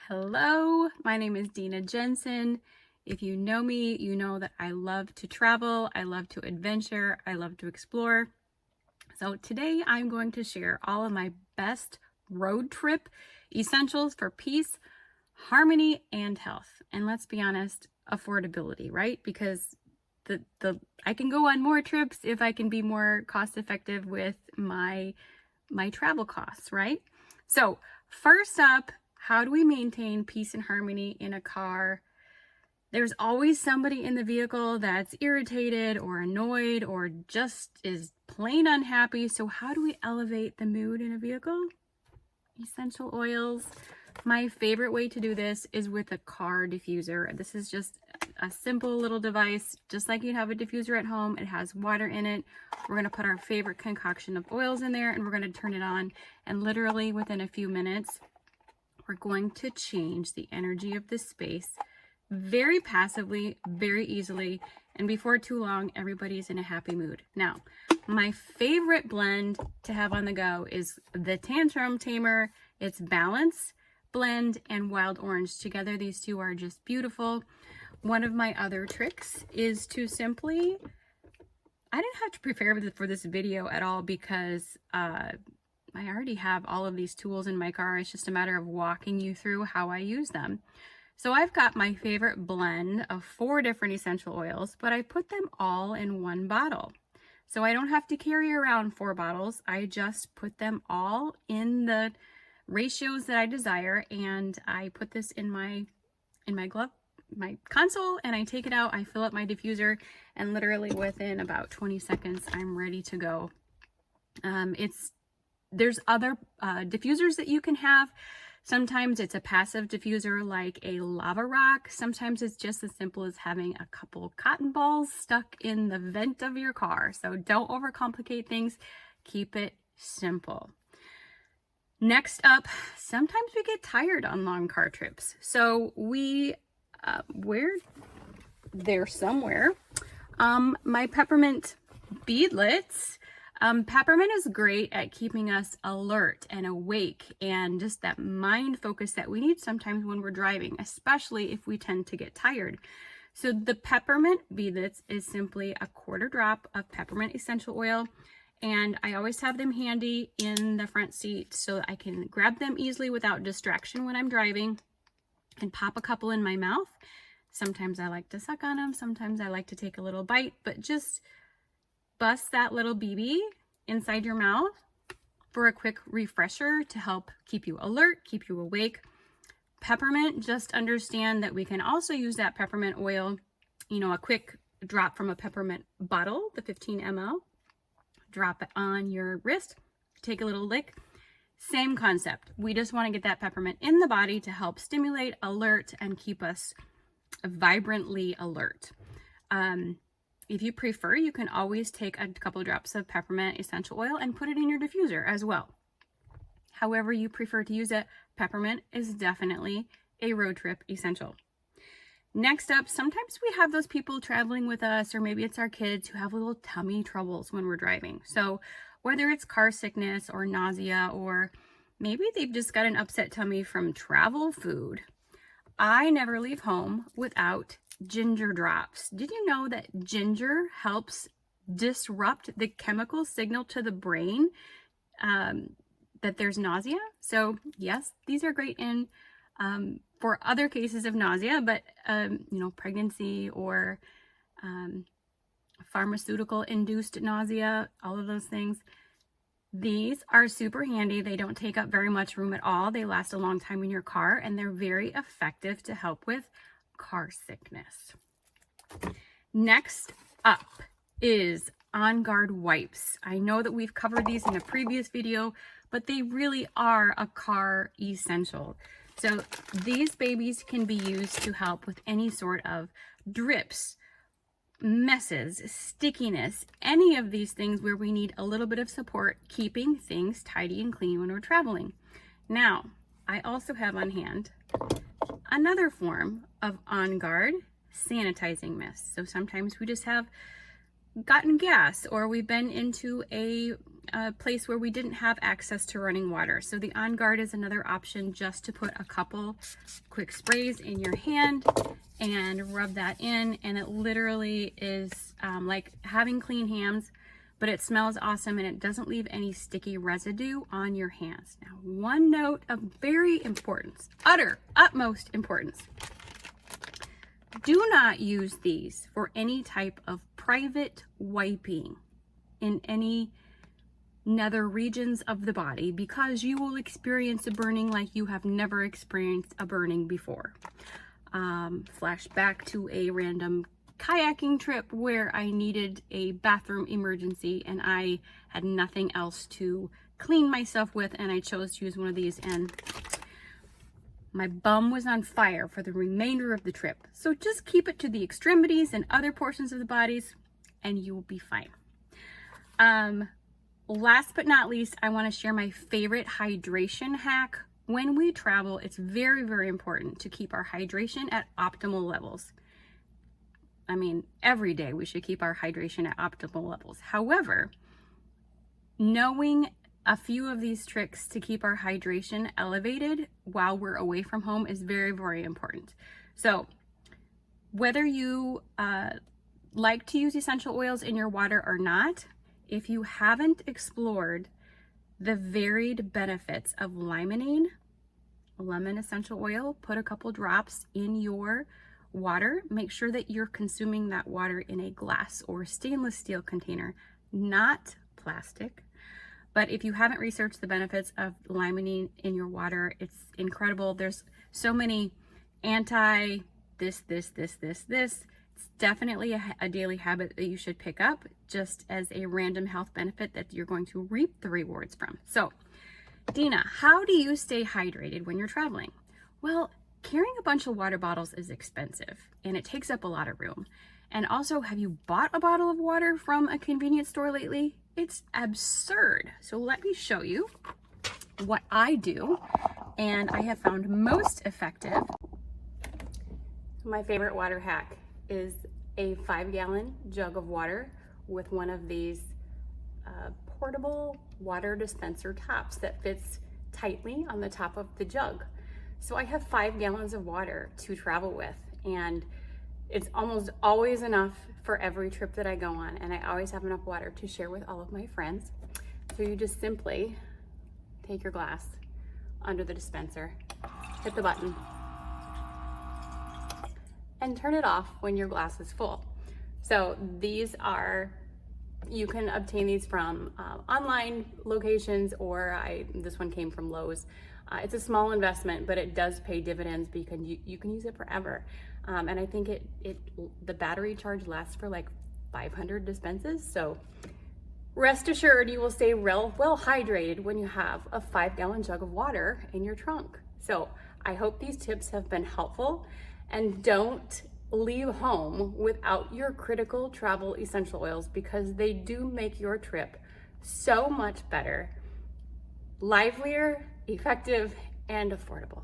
Hello, my name is Dena Jensen. If you know me, you know that I love to travel, I love to adventure, I love to explore. So today I'm going to share all of my best road trip essentials for peace, harmony, and health. And let's be honest, affordability, right? Because I can go on more trips if I can be more cost effective with my travel costs, right? So first up, how do we maintain peace and harmony in a car? There's always somebody in the vehicle that's irritated or annoyed or just is plain unhappy. So how do we elevate the mood in a vehicle? Essential oils. My favorite way to do this is with a car diffuser. This is just a simple little device, just like you'd have a diffuser at home. It has water in it. We're going to put our favorite concoction of oils in there and we're going to turn it on. And literally within a few minutes, we're going to change the energy of the space very passively, very easily. And before too long, everybody's in a happy mood. Now, my favorite blend to have on the go is the Tantrum Tamer. It's Balance, Blend, and Wild Orange. Together, these two are just beautiful. One of my other tricks is to simply, I didn't have to prepare for this video at all because I already have all of these tools in my car. It's just a matter of walking you through how I use them. So I've got my favorite blend of 4 different essential oils, but I put them all in one bottle. So I don't have to carry around 4 bottles. I just put them all in the ratios that I desire, and I put this in my glove, my console, and I take it out, I fill up my diffuser, and literally within about 20 seconds, I'm ready to go. There's other diffusers that you can have. Sometimes it's a passive diffuser like a lava rock. Sometimes it's just as simple as having a couple cotton balls stuck in the vent of your car. So don't overcomplicate things. Keep it simple. Next up, sometimes we get tired on long car trips. So they're somewhere. My peppermint beadlets. Peppermint is great at keeping us alert and awake and just that mind focus that we need sometimes when we're driving, especially if we tend to get tired. So the peppermint beadlets is simply a 1/4 drop of peppermint essential oil, and I always have them handy in the front seat so I can grab them easily without distraction when I'm driving and pop a couple in my mouth. Sometimes I like to suck on them, sometimes I like to take a little bite, but just bust that little BB inside your mouth for a quick refresher to help keep you alert, keep you awake. Peppermint, just understand that we can also use that peppermint oil, a quick drop from a peppermint bottle, the 15 ml, drop it on your wrist, take a little lick. Same concept. We just want to get that peppermint in the body to help stimulate, alert, and keep us vibrantly alert. If you prefer, you can always take a couple of drops of peppermint essential oil and put it in your diffuser as well. However you prefer to use it, peppermint is definitely a road trip essential. Next up, sometimes we have those people traveling with us, or maybe it's our kids who have little tummy troubles when we're driving. So whether it's car sickness or nausea, or maybe they've just got an upset tummy from travel food, I never leave home without ginger drops. Did you know that ginger helps disrupt the chemical signal to the brain that there's nausea? So yes, these are great in for other cases of nausea, but pregnancy or pharmaceutical induced nausea, all of those things. These are super handy. They don't take up very much room at all. They last a long time in your car, and they're very effective to help with car sickness. Next up is On Guard wipes. I know that we've covered these in a previous video, but they really are a car essential. So these babies can be used to help with any sort of drips, messes, stickiness, any of these things where we need a little bit of support keeping things tidy and clean when we're traveling. Now, I also have on hand another form of On Guard sanitizing mist. So sometimes we just have gotten gas, or we've been into a a place where we didn't have access to running water. So the On Guard is another option, just to put a couple quick sprays in your hand and rub that in, and it literally is like having clean hands, but it smells awesome and it doesn't leave any sticky residue on your hands. Now, one note of very importance, utmost importance: do not use these for any type of private wiping in any nether regions of the body, because you will experience a burning like you have never experienced a burning before. Flash back to a random kayaking trip where I needed a bathroom emergency and I had nothing else to clean myself with, and I chose to use one of these, and my bum was on fire for the remainder of the trip. So just keep it to the extremities and other portions of the bodies and you will be fine. Last but not least, I want to share my favorite hydration hack. When we travel, it's very, very important to keep our hydration at optimal levels. I mean, every day we should keep our hydration at optimal levels. However, knowing a few of these tricks to keep our hydration elevated while we're away from home is very, very important. So whether you like to use essential oils in your water or not, if you haven't explored the varied benefits of limonene, lemon essential oil, put a couple drops in your water. Make sure that you're consuming that water in a glass or stainless steel container, not plastic. But if you haven't researched the benefits of limonene in your water, it's incredible. There's so many this. It's definitely a daily habit that you should pick up, just as a random health benefit that you're going to reap the rewards from. So, Dena, how do you stay hydrated when you're traveling? Well, carrying a bunch of water bottles is expensive and it takes up a lot of room. And also, have you bought a bottle of water from a convenience store lately? It's absurd. So let me show you what I do and I have found most effective. My favorite water hack is a 5-gallon jug of water with one of these portable water dispenser tops that fits tightly on the top of the jug. So I have 5 gallons of water to travel with, and it's almost always enough for every trip that I go on, and I always have enough water to share with all of my friends. So you just simply take your glass under the dispenser, hit the button, and turn it off when your glass is full. So these are, you can obtain these from online locations, or this one came from Lowe's. It's a small investment, but it does pay dividends because you can use it forever. And I think the battery charge lasts for like 500 dispenses. So rest assured you will stay well hydrated when you have a 5-gallon jug of water in your trunk. So I hope these tips have been helpful, and don't leave home without your critical travel essential oils, because they do make your trip so much better, livelier, effective, and affordable.